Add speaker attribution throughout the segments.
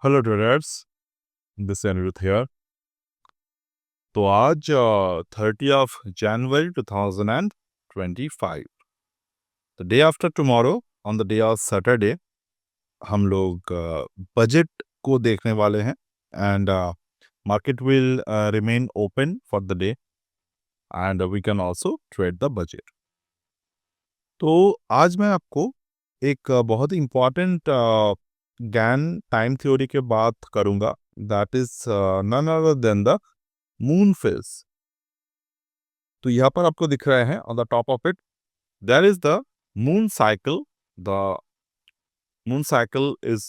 Speaker 1: Hello traders, this Aniruddh here. तो आज 30 जनवरी 2025, the day after tomorrow, on the day of Saturday, हम लोग बजट को देखने वाले हैं। And market will remain open for the day and we can also trade the budget. तो आज मैं आपको एक बहुत ही इम्पॉर्टेंट गैन टाइम थ्योरी के बात करूंगा, that is none other than the moon phase. तो यहाँ पर आपको दिख रहा है on the top of it there is the moon cycle. The moon cycle is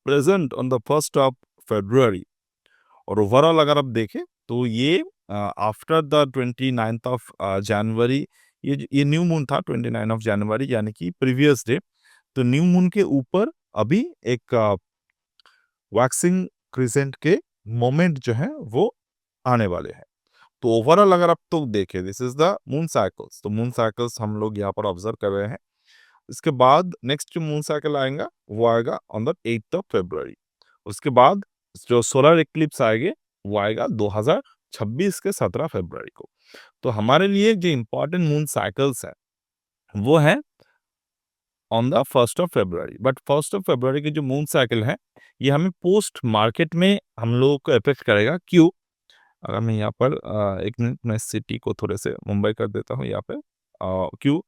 Speaker 1: present on the 1 और ओवरऑल अगर आप देखें तो ये आफ्टर द 29 ये न्यू मून था 29 यानी कि प्रीवियस डे। तो न्यू मून के ऊपर अभी एक वैक्सिंग क्रिसेंट के मोमेंट जो है वो आने वाले हैं। तो ओवरऑल अगर आप तो देखें, this is the moon cycles. तो मून साइकिल्स हम लोग यहाँ पर ऑब्जर्व कर रहे हैं। इसके बाद नेक्स्ट जो मून साइकिल आएगा वो आएगा ऑन द 8 फरवरी। उसके बाद जो सोलर इक्लिप्स आएंगे वो आएगा 2026 के 17 फरवरी को। तो हमारे लिए जो इम्पोर्टेंट मून साइकिल्स है वो है ऑन द 1 फरवरी। बट 1 फरवरी की जो मून साइकिल है ये हमें पोस्ट मार्केट में हम लोगों को अफेक्ट करेगा। क्यों? अगर मैं यहाँ पर एक मिनट मैं सिटी को थोड़े से मुंबई कर देता हूँ यहाँ पे। क्यों?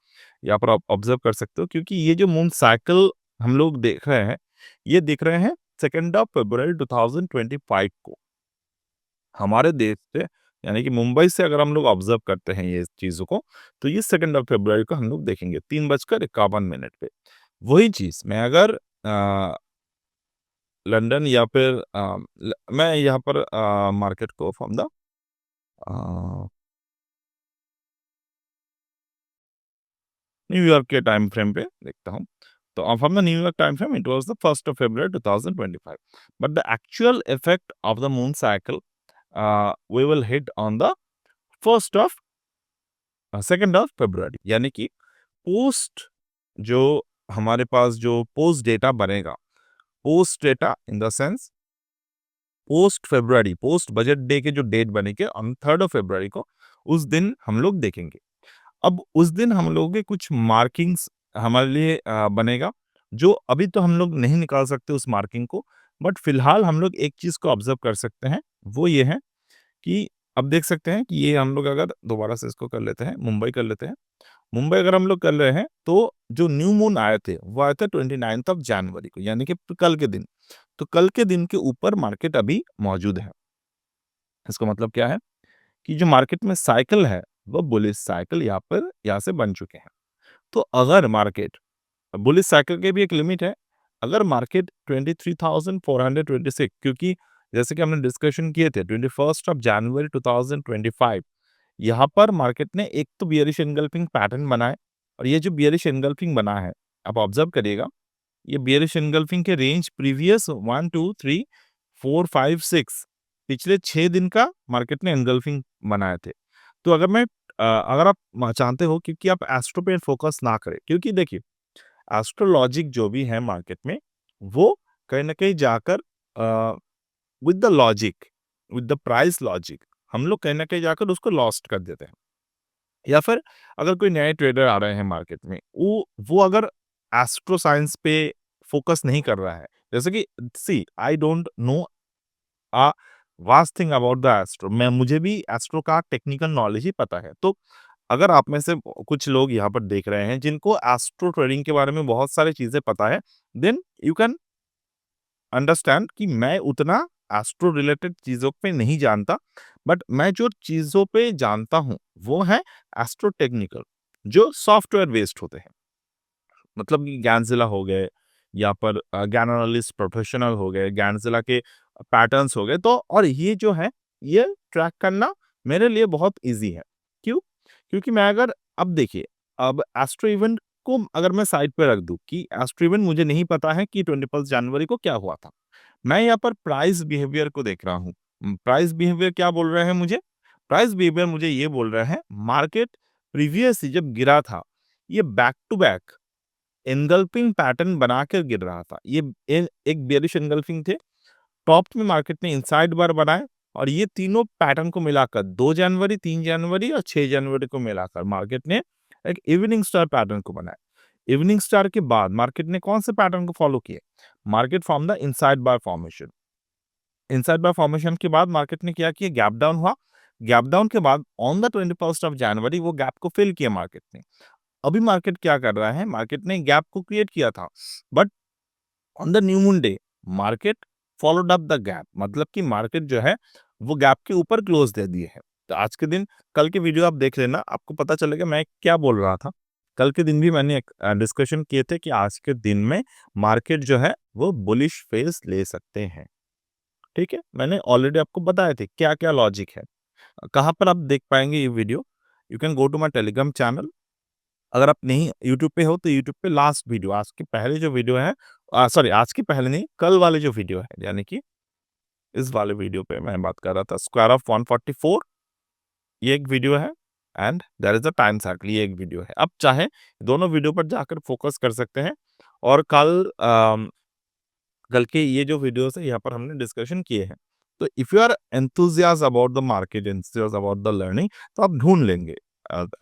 Speaker 1: यहाँ पर आप ऑब्जर्व कर सकते हो क्योंकि ये जो मून साइकिल हम लोग देख रहे हैं ये देख रहे हैं 2 फरवरी 2025 को हमारे देश से, यानी कि मुंबई से अगर हम लोग ऑब्जर्व करते हैं ये चीज़ों को, तो ये 2 फरवरी को हम लोग देखेंगे 3:51 पे। वही चीज़ मैं अगर लंदन या फिर मैं यहाँ पर मार्केट को फ्रॉम द न्यूयॉर्क के टाइम फ्रेम पे देखता हूँ। तो from the New York time frame it was the 1 February 2025, but the actual effect of the moon cycle we will hit on the first of 2 February, यानी कि post जो हमारे पास जो पोस्ट डेटा बनेगा, post data in the sense post February, post budget day के जो date बनेंगे ऑन 3 फरवरी को, उस दिन हम लोग देखेंगे। अब उस दिन हम लोगों के कुछ मार्किंग्स हमारे लिए बनेगा, जो अभी तो हम लोग नहीं निकाल सकते उस मार्किंग को। बट फिलहाल हम लोग एक चीज़ को ऑब्जर्व कर सकते हैं, वो ये है कि अब देख सकते हैं कि ये हम लोग अगर दोबारा से इसको कर लेते हैं, मुंबई कर लेते हैं। मुंबई अगर हम लोग कर रहे हैं तो जो न्यू मून आए थे वो आए थे 29 जनवरी को, यानी कि कल के दिन। तो कल के दिन के ऊपर मार्केट अभी मौजूद है। इसका मतलब क्या है कि जो मार्केट में साइकिल है वो बुलिश साइकिल यहाँ से बन चुके हैं। तो अगर मार्केट, बुलिश साइकिल के भी एक लिमिट है, अगर मार्केट 23,426, क्योंकि जैसे कि हमने डिस्कशन किए थे 21 जनवरी 2025 यहाँ पर मार्केट ने एक तो बियरिश एनगल्फिंग पैटर्न बनाए। और ये जो बियरिश एनगल्फिंग बना है आप ऑब्जर्व करिएगा, ये बियरिश एनगल्फिंग के रेंज प्रीवियस 1 2 3 4 5 6 पिछले 6 दिन का मार्केट ने एनगल्फिंग बनाए थे। तो अगर आप चाहते हो क्योंकि आप एस्ट्रो पे फोकस ना करें, क्योंकि देखिए एस्ट्रोलॉजिक जो भी है मार्केट में वो कहीं ना कहीं जाकर with the logic, with the price logic, हम लोग कहीं ना कहीं जाकर उसको लॉस्ट कर देते हैं। या फिर अगर कोई नए ट्रेडर आ रहे हैं मार्केट में, वो अगर एस्ट्रो साइंस पे फोकस नहीं कर रहा है, जैसे कि see I don't know a vast thing about the astro, मैं मुझे भी एस्ट्रो का टेक्निकल नॉलेज ही पता है। तो अगर आप में से कुछ लोग यहाँ पर देख रहे हैं जिनको एस्ट्रो ट्रेडिंग के बारे में बहुत सारी चीजें पता है, देन यू कैन अंडरस्टैंड कि मैं उतना एस्ट्रो रिलेटेड चीजों पे नहीं जानता। बट मैं जो चीजों पे जानता हूँ वो है एस्ट्रो टेक्निकल, जो सॉफ्टवेयर बेस्ड होते हैं। मतलब कि गैनजिला हो गए या पर गैन एनालिस्ट प्रोफेशनल हो गए, गैनजिला के पैटर्न्स हो गए। तो और ये जो है ये ट्रैक करना मेरे लिए बहुत इजी है। क्यों? क्योंकि मैं अगर अब देखिए, अब एस्ट्रो इवेंट को अगर मैं साइड पे रख दूं कि एस्ट्रो इवेंट मुझे नहीं पता है कि 21 जनवरी को क्या हुआ था, मैं यहाँ पर प्राइस बिहेवियर को देख रहा हूँ। प्राइस बिहेवियर क्या बोल रहे हैं मुझे? प्राइस बिहेवियर मुझे ये बोल रहे हैं मार्केट प्रीवियस जब गिरा था ये back to back engulfing pattern बनाकर गिर रहा था। ये एक बेयरिश एनगल्फिंग थे, टॉप में मार्केट ने इनसाइड बार बनाए और ये तीनों पैटर्न को मिलाकर 2 जनवरी, 3 जनवरी और 6 जनवरी को मिलाकर मार्केट ने एक इवनिंग स्टार पैटर्न को बनाया। इवनिंग स्टार के बाद मार्केट ने कौन से पैटर्न को फॉलो किए? Market form the inside bar formation. Inside bar formation के बाद मार्केट ने क्या किया? गैप डाउन हुआ। गैप डाउन के बाद on the 21st of January वो गैप को फिल किया मार्केट ने। अभी मार्केट क्या कर रहा है? मार्केट ने गैप को क्रिएट किया था, but on the new moon day market followed up the gap, मतलब कि मार्केट जो है वो गैप के ऊपर क्लोज दे दिए है। तो आज के दिन, कल के वीडियो आप देख लेना, आपको पता चलेगा मैं क्या बोल रहा था। कल के दिन भी मैंने एक डिस्कशन किए थे कि आज के दिन में मार्केट जो है वो बुलिश फेज ले सकते हैं। ठीक है, मैंने ऑलरेडी आपको बताए थे क्या क्या लॉजिक है। कहाँ पर आप देख पाएंगे ये video? You can go to my Telegram channel. अगर आप नहीं यूट्यूब पे हो तो यूट्यूब पे लास्ट वीडियो, आज के पहले जो वीडियो है, सॉरी आज के पहले नहीं, कल वाले जो वीडियो है, यानी कि इस वाले वीडियो पे मैं बात कर रहा था स्क्वायर ऑफ 144, ये एक वीडियो है and there is a time cycle, ये एक वीडियो है। अब चाहे दोनों वीडियो पर जाकर फोकस कर सकते हैं और कल के ये जो वीडियोस है यहाँ पर हमने डिस्कशन किए हैं। तो if you are enthusiast about the market, enthusiast about the learning, तो आप ढूंढ लेंगे।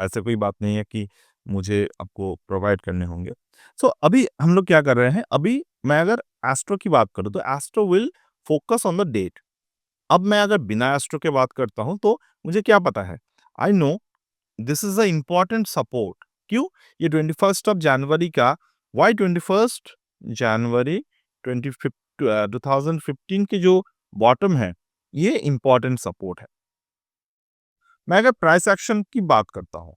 Speaker 1: ऐसे कोई बात नहीं है कि मुझे आपको प्रोवाइड करने होंगे। सो अभी हम लोग क्या कर रहे हैं? अभी मैं अगर एस्ट्रो की बात करूं तो astro will focus on the date. अब मैं अगर बिना एस्ट्रो के बात करता हूं तो मुझे क्या पता है? I know this is a important support. क्यों? ये 21st ऑफ जनवरी का, वाई 21st जनवरी 2015 की जो बॉटम है, ये इंपॉर्टेंट सपोर्ट है। मैं अगर प्राइस एक्शन की बात करता हूँ,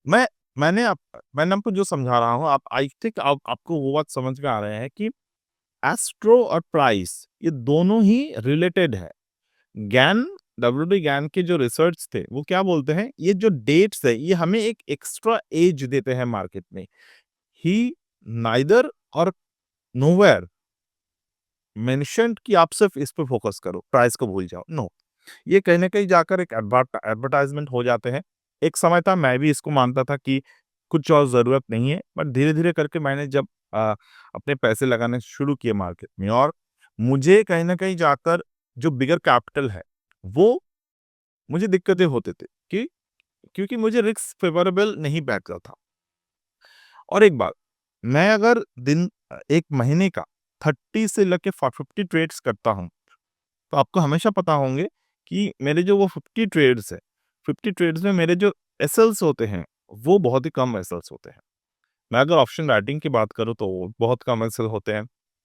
Speaker 1: मैं मैंने आप मैंने आपको जो समझा रहा हूँ, आप आई थिंक आपको वो बात समझ में आ रहे हैं कि एस्ट्रो और प्राइस ये दोनों ही रिलेटेड है। गैन, डब्ल्यूडी गैन के जो रिसर्च थे वो क्या बोलते हैं? ये जो डेट्स है ये हमें एक एक्स्ट्रा एज देते हैं मार्केट में। ही नाइदर और नोवेयर मेंशन्ड कि आप सिर्फ इस पे फोकस करो, प्राइस को भूल जाओ। नो, ये कहीं न कहीं जाकर एक एडवर्टाइज़मेंट हो जाते हैं। एक समय था मैं भी इसको मानता था कि कुछ और ज़रूरत नहीं है, बट धीरे-धीरे करके मैंने जब अपने पैसे लगाने शुरू किए मार्केट में और मुझे कहीं न कहीं जाकर जो बिगर कैपिटल है, वो मुझे दिक्कतें होते थे कि क्योंकि मुझे रिस्क फेवरेबल नहीं बैठता था। और एक बात, मैं अगर एक महीने का 30 से लेके 50 ट्रेड्स करता हूँ, तो आपको हमेशा पता होंगे कि मेरे जो वो 50 ट्रेड्स है, 50 ट्रेड्स में मेरे जो एसएल्स होते हैं, वो बहुत ही कम एसएल्स होते हैं। मैं अगर ऑप्शन राइटिंग की बात करूँ तो वो बहुत कम एसएल होते हैं।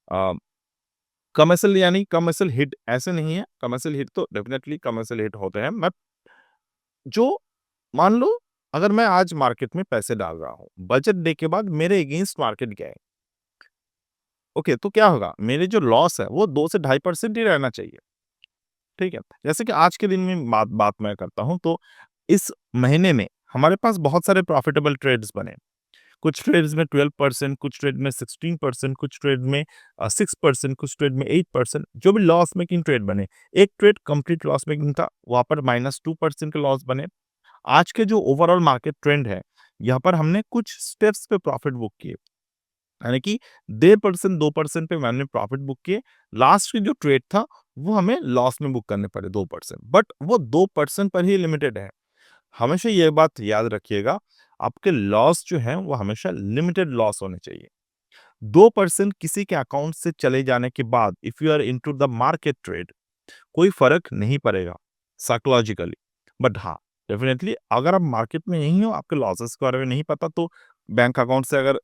Speaker 1: अ, कम एसएल यानी कम एसएल हिट ऐसे नहीं है, कम एसएल हिट तो डेफिनिटली कम एसएल हिट होते हैं। मैं जो मान लो अगर मैं आज मार्केट में पैसे डाल रहा हूँ, बजट डे के बाद मेरे अगेंस्ट मार्केट गए, ओके, तो क्या होगा? मेरे जो लॉस है वो 2 से 2.5% ही रहना चाहिए। ठीक है? जैसे कि आज के दिन में बात बात मैं करता हूँ, तो इस महीने में हमारे पास बहुत सारे प्रॉफिटेबल ट्रेड्स बने। कुछ ट्रेड्स में 12%, कुछ ट्रेड में 16%, कुछ ट्रेड में 6%, कुछ ट्रेड में 8%, जो भी लॉस मेकिंग ट्रेड बने। एक ट्रेड कंप्लीट लॉस मेकिंग था, वहाँ पर -2% के लॉस बने। आज के जो ओवरऑल मार्केट ट्रेंड है, यहाँ पर हमने कुछ स्टेप्स पे प्रॉफिट बुक किए। यानी कि 1.5% 2% पे मैंने प्रॉफिट बुक किए। लास्ट की जो ट्रेड था, वो हमें लॉस में बुक करने पड़े 2%, बट वो 2% पर ही लिमिटेड है। हमेशा ये बात याद रखिएगा, आपके लॉस जो हैं वो हमेशा लिमिटेड लॉस होने चाहिए। 2% किसी के अकाउंट से चले जाने के बाद if you are into the market trade, कोई फ़र्क नहीं पड़ेगा साइकोलॉजिकली। बट हाँ, डेफ़िनेटली अगर आप मार्केट में नहीं हो, आपके लॉसेस के बारे में नहीं पता, तो बैंक अकाउंट से अगर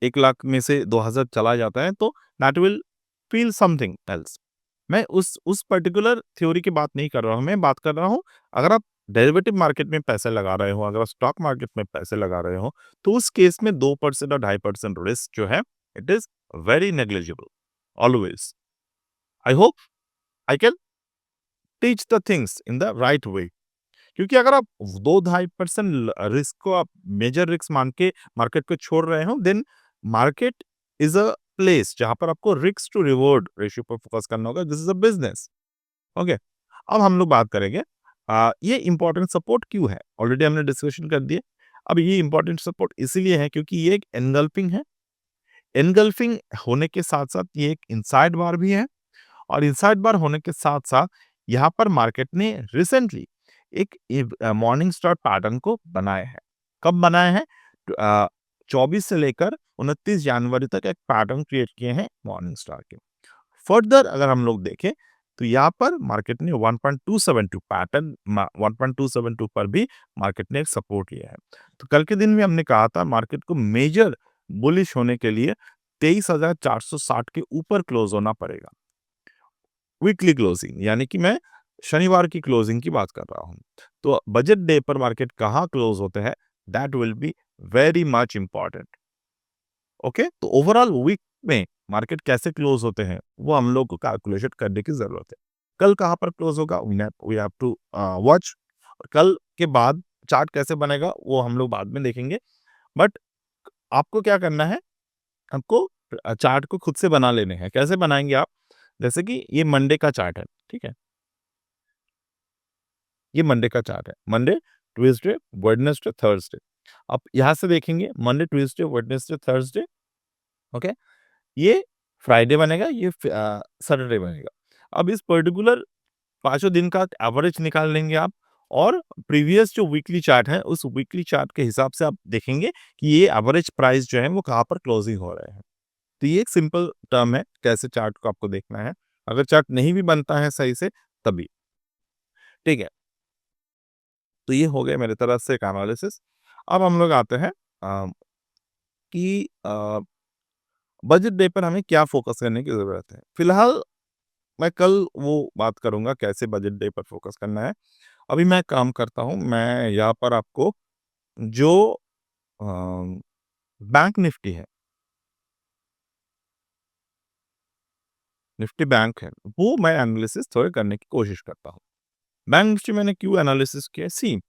Speaker 1: 1 लाख में से 2,000 चला जाता है, तो that will feel something else. मैं उस पर्टिकुलर थ्योरी की बात नहीं कर रहा हूँ, मैं बात कर रहा हूँ अगर आप डेरिवेटिव मार्केट में पैसे लगा रहे हो, अगर आप स्टॉक मार्केट में पैसे लगा रहे हो, तो उस केस में 2% और 2.5% रिस्क जो है, it is very negligible always. I hope I can teach the things in the right way. क्योंकि अगर आप 2-2.5% रिस्क को आप मेजर रिस्क मान के मार्केट को छोड़ रहे हो, then market is a place जहाँ पर आपको रिस्क टू रिवॉर्ड रेशियो पर फोकस करना होगा। This is a business. Okay, अब हम लोग बात करेंगे ये इम्पोर्टेंट सपोर्ट क्यों है? ऑलरेडी हमने डिस्कशन कर दिए। अब ये इम्पोर्टेंट सपोर्ट इसीलिए है क्योंकि ये एक एनगल्फिंग है। एनगल्फिंग होने के साथ-साथ ये एक इनसाइड बार भी है और इनसाइड बार होने के साथ-साथ यहाँ पर मार्केट ने रिसेंटली एक मॉर्निंग स्टार पैटर्न को बनाया है। कब बनाया है? 24 से लेकर 29 जनवरी तक एक पैटर्न क्रिएट किए हैं मॉर्निंग स्टार के। फर्दर अगर हम लोग देखें तो यहाँ पर मार्केट ने 1.272 पैटर्न 1.272 पर भी मार्केट ने एक सपोर्ट लिया है। तो कल के दिन में हमने कहा था मार्केट को मेजर बुलिश होने के लिए 23,460 के ऊपर क्लोज होना पड़ेगा। वीकली क्लोजिंग यानी कि मैं शनिवार की क्लोजिंग की बात कर रहा हूँ। तो बजट डे पर मार्केट कहाँ क्लोज होते हैं that will be very much important. Okay, तो ओवरऑल वीक में मार्केट कैसे क्लोज होते हैं वो हम लोग को कैलकुलेशन करने की जरूरत है। कल कहाँ पर क्लोज होगा वी हैव टू वॉच। कल के बाद चार्ट कैसे बनेगा वो हम लोग बाद में देखेंगे। बट आपको क्या करना है, आपको चार्ट को खुद से बना लेने हैं। कैसे बनाएंगे आप? जैसे कि ये मंडे का चार्ट है, ठीक है, ये मंडे का चार्ट है। Monday, Tuesday, Wednesday, Thursday. आप यहाँ से देखेंगे Monday, Tuesday, Wednesday, Thursday. Okay, ये फ्राइडे बनेगा, ये सैटरडे बनेगा। अब इस पर्टिकुलर पाँचों दिन का एवरेज निकाल लेंगे आप और प्रीवियस जो वीकली चार्ट है, उस वीकली चार्ट के हिसाब से आप देखेंगे कि ये एवरेज प्राइस जो है वो कहाँ पर क्लोजिंग हो रहे हैं। तो ये एक सिंपल टर्म है, कैसे चार्ट को आपको देखना है। अगर चार्ट नहीं भी बनता है सही से तभी, ठीक है। तो ये हो गया मेरे तरफ से एक एनालिसिस। अब हम लोग आते हैं अ, कि बजट डे पर हमें क्या फ़ोकस करने की ज़रूरत है। फिलहाल मैं कल वो बात करूँगा कैसे बजट डे पर फ़ोकस करना है। अभी मैं काम करता हूँ, मैं यहाँ पर आपको जो अ, बैंक निफ्टी है, निफ्टी बैंक है, वो मैं एनालिसिस थोड़े करने की कोशिश करता हूँ। बैंक निफ्टी मैंने क्यों एनालिसिस किया? सी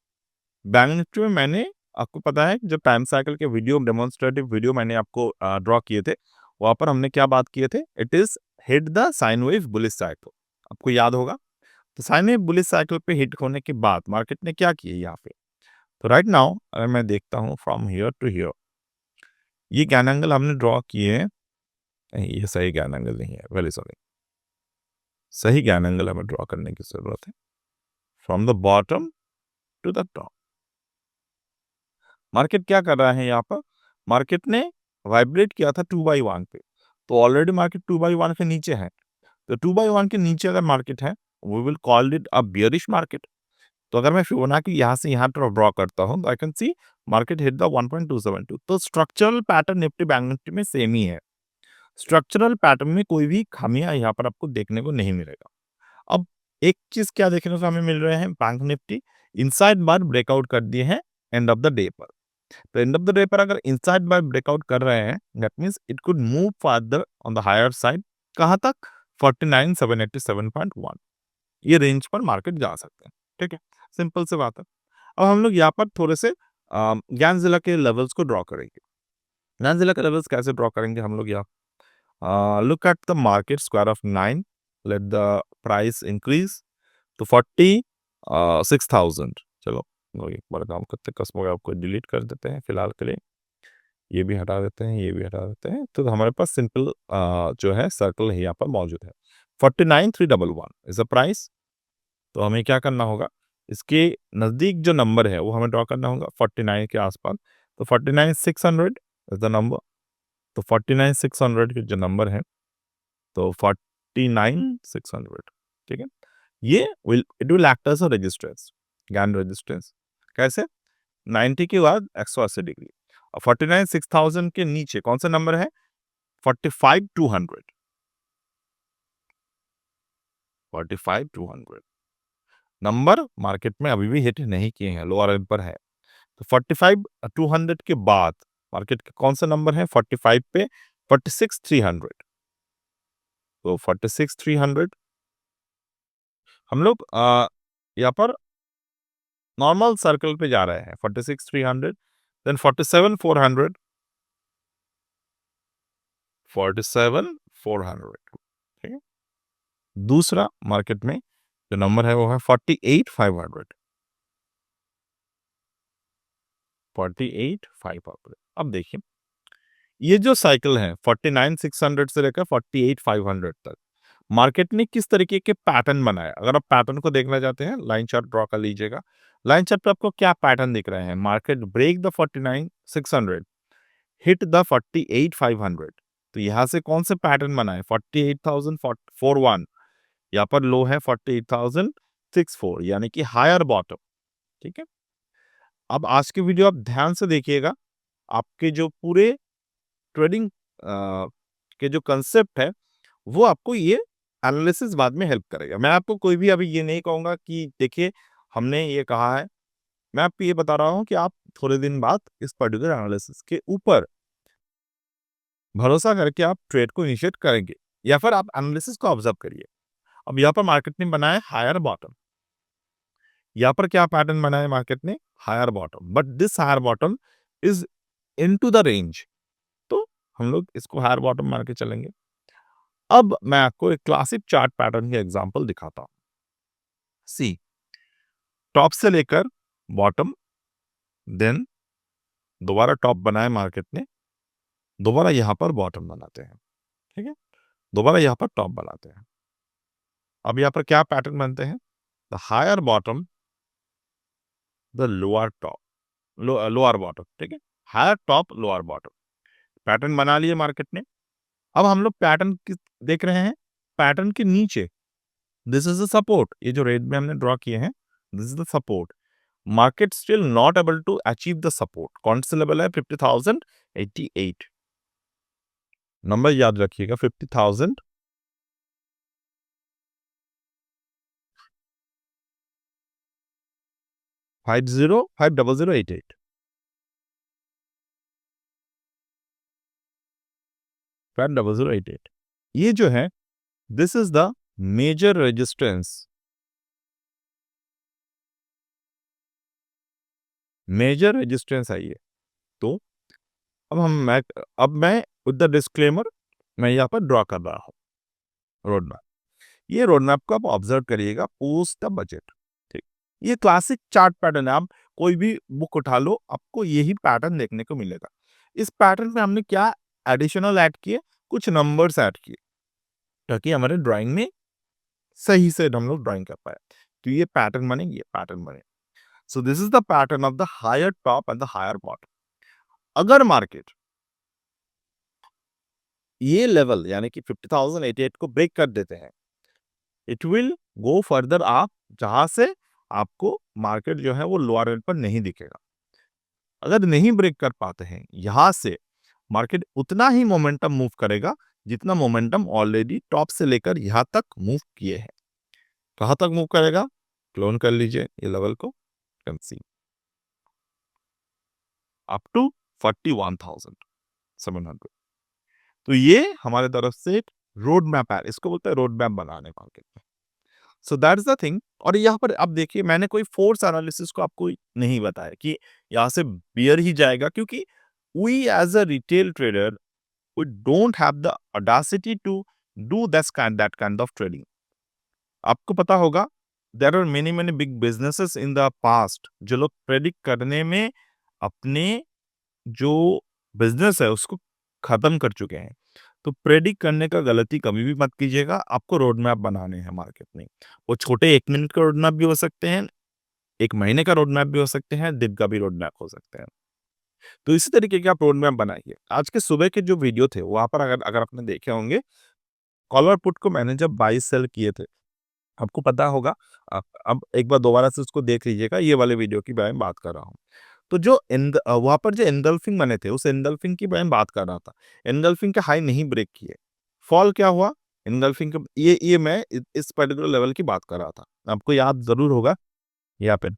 Speaker 1: बैंक निफ्टी में मैंने आपको पता है जब टाइम साइकिल के वीडियो डेमोन्स्ट्रेटिव वीडियो मैंने आपको ड्रॉ किए थे, वहाँ पर हमने क्या बात किए थे? It is hit the sine wave bullish cycle. आपको याद होगा? तो साइन वेव बुलिश साइकिल पे हिट होने के बाद मार्केट ने क्या किया यहाँ पे? तो राइट नाउ अगर मैं देखता हूँ फ्रॉम हियर टू हियर, ये ज्ञान एंगल हमने ड्रॉ किए हैं। नहीं, ये सही ज्ञान एंगल नहीं है, वेरी सॉरी। सही ज्ञान एंगल हमें ड्रॉ करने की ज़रूरत है। From the bottom to the top. Market क्या कर रहा है यहाँ पर? मार्केट ने वाइब्रेट किया था 2/1 पे, तो ऑलरेडी मार्केट 2/1 के नीचे है। तो 2/1 के नीचे अगर मार्केट है, we will call it a bearish market. तो अगर मैं फिबोनाची यहाँ से यहाँ तक ड्रॉ करता हूँ, तो I can see market hit the 1.272। तो structural pattern Nifty bank Nifty में सेम ही है। स्ट्रक्चरल पैटर्न में कोई भी खामियां यहाँ पर आपको देखने को नहीं मिलेगा। अब एक चीज क्या देखने को हमें मिल रहे हैं, बैंक निफ्टी इनसाइड बार ब्रेकआउट कर दिए हैं एंड ऑफ द डे पर। तो एंड ऑफ द डे पर अगर इनसाइड बाय ब्रेकआउट कर रहे हैं, that means it could move further on the higher side. कहाँ तक? 49787.1, ये रेंज पर मार्केट जा सकते हैं। ठीक है, सिंपल सी बात है। अब हम लोग यहाँ पर थोड़े से ज्ञानजिला के लेवल्स को ड्रॉ करेंगे। ज्ञानजिला के लेवल्स कैसे ड्रॉ करेंगे हम लोग? यहाँ look at the market square of 9, let the price increase तो 46,000। चलो वो एक बार काम करते हैं, कस्टमर आपको डिलीट कर देते हैं फिलहाल के लिए। ये भी हटा देते हैं, ये भी हटा देते हैं। तो हमारे पास सिंपल जो है सर्कल यहाँ पर मौजूद है। 49,311 इज द प्राइस। तो हमें क्या करना होगा? इसके नज़दीक जो नंबर है वो हमें ड्रॉ करना होगा 49 के आसपास। तो 49,600 इज द नंबर। तो 49,600 के जो नंबर है, तो 49,600, ठीक है। ये it will act as a resistance, ज्ञान रेजिस्टेंस। कैसे? 90 के बाद 180 डिग्री। और 49,600 के नीचे कौन सा नंबर है? 45,200। 45,200 नंबर मार्केट में अभी भी हिट नहीं किए हैं, लोअर एंड पर है। तो 45,200 के बाद मार्केट का कौन सा नंबर है? 45 पे 46,300। तो 46,300 हम लोग यहाँ पर नॉर्मल सर्कल पे जा रहे हैं। 46,300, देन 47,400, 47,400, ठीक है। दूसरा मार्केट में जो नंबर है वो है 48,500। 48,500। अब देखिए ये जो साइकिल है 49,600 से लेकर 48,500 तक, मार्केट ने किस तरीके के पैटर्न बनाए। अगर आप पैटर्न को देखना चाहते हैं, लाइन चार्ट ड्रॉ कर लीजिएगा। लाइन चार्ट पे आपको क्या पैटर्न दिख रहे हैं? Market break the 49,600, hit the 48,500। तो यहाँ से कौन से पैटर्न बनाए? 48,041, यहाँ पर लो है 48,064, यानी कि हायर बॉटम। ठीक है, अब आज की वीडियो आप ध्यान से देखिएगा। आपके जो पूरे ट्रेडिंग के जो कंसेप्ट है, वो आपको ये एनालिसिस बाद में हेल्प करेगा। मैं आपको कोई भी अभी ये नहीं कहूँगा कि देखिए हमने ये कहा है। मैं आपको ये बता रहा हूँ कि आप थोड़े दिन बाद इस पर्टिकुलर एनालिसिस के ऊपर भरोसा करके आप ट्रेड को इनिशिएट करेंगे, या फिर आप एनालिसिस को ऑब्जर्व करिए। अब यहाँ पर मार्केट ने बनाया हायर बॉटम। यहाँ पर क्या पैटर्न बनाया मार्केट ने? Higher bottom, but this higher bottom is into the range. तो हम लोग इसको हायर बॉटम मान के चलेंगे। अब मैं आपको एक क्लासिक चार्ट पैटर्न के एग्जांपल दिखाता हूं। सी, टॉप से लेकर बॉटम, देन दोबारा टॉप बनाए मार्केट ने, दोबारा यहां पर बॉटम बनाते हैं। ठीक है, दोबारा यहां पर टॉप बनाते हैं। अब यहां पर क्या पैटर्न बनते हैं? The higher bottom, the lower top, lower bottom. ठीक है, higher top lower bottom pattern बना लिए मार्केट ने। अब हम लोग पैटर्न देख रहे हैं, पैटर्न के नीचे दिस इज द सपोर्ट। ये जो रेड में हमने ड्रॉ किए हैं, this is the support. Market still not able to achieve the support. कौन सा लेवल है? 50,088। नंबर याद रखिएगा, 50,000 50,500,88। 500,88 ये जो है, this is the major resistance. Major resistance है ये। तो अब मैं विद द डिस्क्लेमर मैं यहाँ पर ड्रॉ कर रहा हूँ रोड मैप। ये रोड मैप को आप ऑब्जर्व करिएगा पोस्ट द बजट। ठीक, ये क्लासिक चार्ट पैटर्न है। आप कोई भी बुक उठा लो, आपको यही पैटर्न देखने को मिलेगा। इस पैटर्न में हमने क्या एडिशनल ऐड किए? कुछ नंबर्स ऐड किए, ताकि हमारे ड्राइंग में सही से हम लोग ड्राइंग कर पाए। तो ये पैटर्न बने, ये पैटर्न बने। So this is the pattern of the higher top and the higher bottom. अगर मार्केट ये लेवल यानी कि 50,088 को ब्रेक कर देते हैं, it will go further up, जहां से आपको मार्केट जो है वो लोअर एंड पर नहीं दिखेगा। अगर नहीं ब्रेक कर पाते हैं, यहां से मार्केट उतना ही मोमेंटम मूव करेगा जितना मोमेंटम ऑलरेडी टॉप से लेकर यहां तक मूव किए हैं। कहां तक मूव करेगा? क्लोन कर लीजिए ये लेवल को, कैन सी अप टू 41,700। तो ये हमारे तरफ से रोड मैप है, इसको बोलते हैं रोड मैप बनाने मार्केट में। So that is the thing. और यहाँ पर आप देखिए, मैंने कोई फोर्स एनालिसिस को आपको नहीं बताया कि यहाँ से बियर ही जाएगा, क्योंकि we as a retail trader we don't have the audacity to do that kind of trading. आपको पता होगा, there are many many big businesses in the past जो लोग प्रेडिक्ट करने में अपने जो बिजनेस है उसको खत्म कर चुके हैं। तो प्रेडिक्ट करने का गलती कभी भी मत कीजिएगा। आपको रोड मैप बनाने हैं मार्केट में। वो छोटे 1 मिनट का रोड मैप भी हो सकते हैं, 1 महीने का रोड मैप भी हो सकते हैं, दिन का भी रोड मैप हो सकते हैं। तो इसी तरीके के आप रोड मैप बनाइए। आज के सुबह के जो वीडियो थे वहाँ पर अगर अगर आपने देखे होंगे, कॉल और पुट को मैंने जब बाय सेल किए थे, आपको पता होगा। अब एक बार दोबारा से उसको देख लीजिएगा, ये वाले वीडियो की मैं बात कर रहा हूँ। तो जो वहाँ पर जो एंगल्फिंग बने थे, उस एंगल्फिंग की मैं बात कर रहा था। एंगल्फिंग के हाई नहीं ब्रेक किए, फॉल क्या हुआ? एंगल्फिंग का ये मैं इस पर्टिकुलर लेवल की बात कर रहा था। आपको याद ज़रूर होगा यहाँ पे,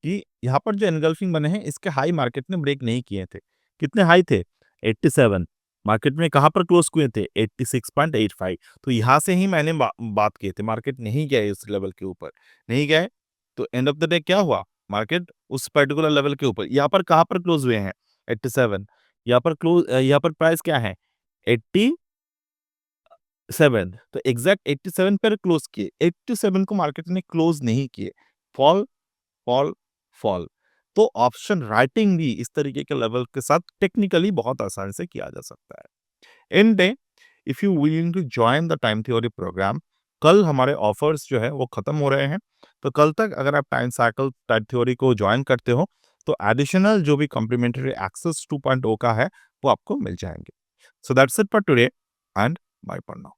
Speaker 1: कि यहाँ पर जो एनगल्फिंग बने हैं, इसके हाई मार्केट ने ब्रेक नहीं किए थे। कितने हाई थे? 87। मार्केट में कहाँ पर क्लोज हुए थे? 86.85। तो यहाँ से ही मैंने बात की थी, मार्केट नहीं गए उस लेवल के ऊपर, नहीं गए। तो एंड ऑफ द डे क्या हुआ? मार्केट उस पर्टिकुलर लेवल के ऊपर, यहाँ पर कहाँ पर क्लोज हुए हैं? 87। यहाँ पर यहाँ पर प्राइस क्या है? 87। तो एग्जैक्ट 87 पर क्लोज किए, 87 को मार्केट ने क्लोज नहीं किए। Fall, fall, fall. तो ऑप्शन राइटिंग भी इस तरीके के लेवल के साथ टेक्निकली बहुत आसानी से किया जा सकता है। Indeed if you willing to join the time theory program, कल हमारे ऑफर्स जो है वो खत्म हो रहे हैं, तो कल तक अगर आप टाइम साइकिल टाइम थ्योरी को ज्वाइन करते हो तो एडिशनल जो भी कॉम्प्लीमेंट्री एक्सेस 2.0 का है वो आपको मिल जाएंगे। So that's it for today and bye for now.